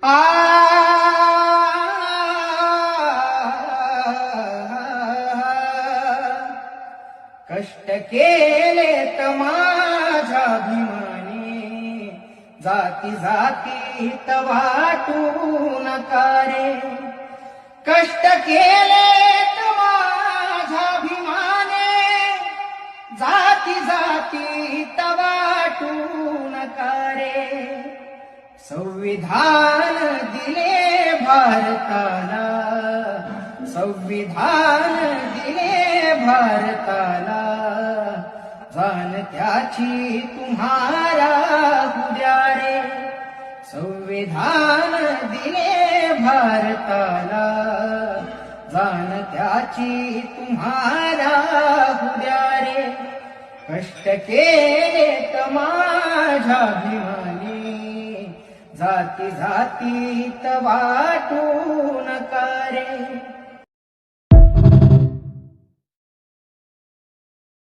आ कष्ट केलेत माझ्या अभिमानी, जाती जातीत वाटू नका रे. कष्ट केलेत माझ्या अभिमाने, जाती जातीत वाटू नका रे. संविधान दिले भारताला, संविधान दिले भारताला, जाण त्याची तुम्हारा उद्या रे. संविधान दिले भारताला, जाण त्याची तुम्हारा उद्या रे. कष्ट केलेत माझ्या अभिमानी, जाती जातीत वाटू नका रे.